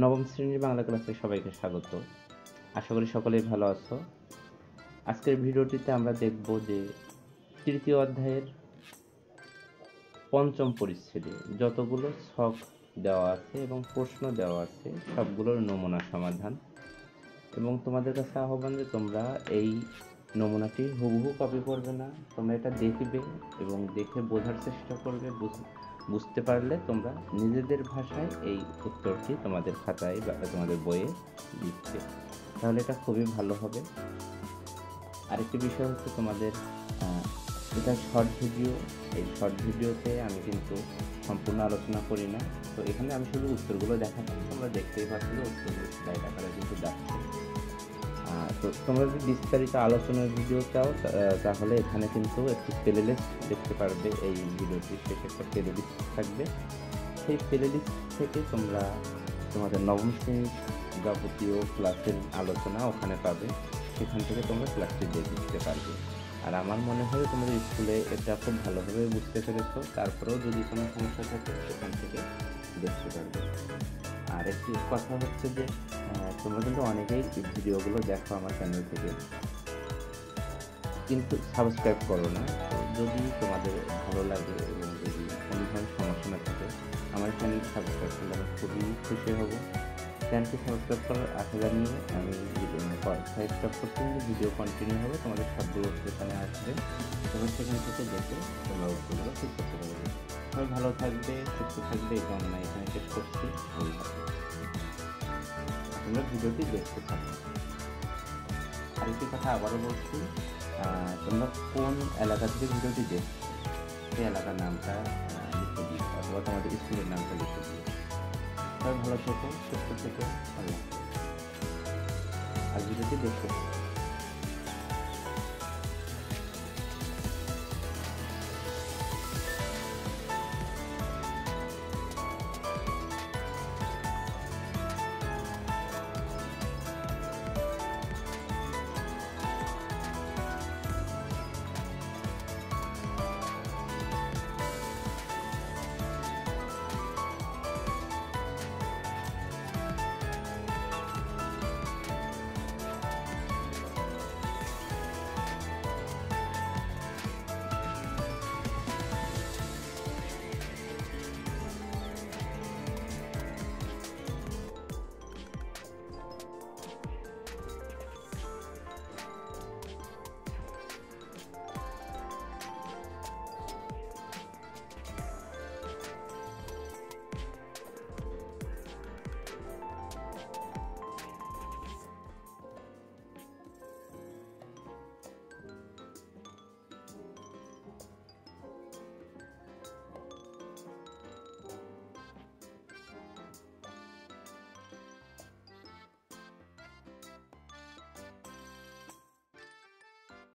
নবম শ্রেণীর বাংলা ক্লাসে সবাইকে স্বাগত। আশা করি সকলেই ভালো আছো। আজকের ভিডিওটিতে আমরা দেখব যে তৃতীয় অধ্যায়ের পঞ্চম পরিচ্ছেদে যতগুলো ছক দেওয়া আছে এবং প্রশ্ন দেওয়া আছে সবগুলোর নমুনা সমাধান। এবং তোমাদের কাছে আহ্বান যে তোমরা এই নমুনাটি হুবহু কপি করবে না, তোমরা এটা দেখবে এবং দেখে বোঝার চেষ্টা করবে। বুঝতে পারলে তোমরা নিজেদের ভাষায় এই উত্তরটি তোমাদের খাতায় বা তোমাদের বইয়ে লিখবে, তাহলে এটা খুবই ভালো হবে। আরেকটি বিষয় হচ্ছে তোমাদের এটা শর্ট ভিডিও। এই শর্ট ভিডিওতে আমি কিন্তু সম্পূর্ণ আলোচনা করি না, তো এখানে আমি শুধু উত্তরগুলো দেখাচ্ছি, তোমরা দেখতেই পাচ্ছ যে উত্তরগুলো স্লাইড আকারে কিন্তু যাচ্ছে। তো তোমরা যদি বিস্তারিত আলোচনার ভিডিও চাও তাহলে এখানে কিন্তু একটি প্লেলিস্ট দেখতে পারবে। এই ভিডিওটির শেষে একটা প্লেলিস্ট থাকবে, সেই প্লেলিস্ট থেকে তোমরা তোমাদের নবম শ্রেণীর যাবতীয় ক্লাসের আলোচনা ওখানে পাবে, সেখান থেকে তোমরা ক্লাসটি দেখতে পারবে। আর আমার মনে হয় তোমাদের স্কুলে এটা খুব ভালোভাবে বুঝতে পেরেছো, তারপরেও যদি কোনো সমস্যা থাকে সেখান থেকে দেখতে পারবে। আর একটি কথা হচ্ছে যে তোমরা কিন্তু অনেকেই ভিডিওগুলো দেখো আমার চ্যানেল থেকে, কিন্তু সাবস্ক্রাইব করো না। তো যদি তোমাদের ভালো লাগে এবং যদি কোনো ধরনের সমস্যা না থাকে, আমার চ্যানেল সাবস্ক্রাইব করলে আমি খুবই খুশি হব। চ্যানেলটি সাবস্ক্রাইব করার আশা জানিয়ে আমি সাবস্ক্রাইব করতে ভিডিও কন্টিনিউ হবে, তোমাদের সবগুলো সেখানে আসবে, তোমরা সেখান থেকে দেখে তোমরা উত্তরগুলো ঠিক করতে পারবে। সবাই ভালো থাকবে, সুস্থ থাকবে, এই কামনা এখানে শেষ করছি। তোমরা ভিডিওটি দেখতে থাকো। আরেকটি কথা আবারও বলছি, তোমরা কোন এলাকা থেকে ভিডিওটি দেখছো সেই এলাকার নামটা লিখে দিও, অথবা তোমাদের স্কুলের নামটা লিখে দিও। সবাই ভালো থেকো, সুস্থ থেকো, আল্লাহ। আর ভিডিওটি দেখতে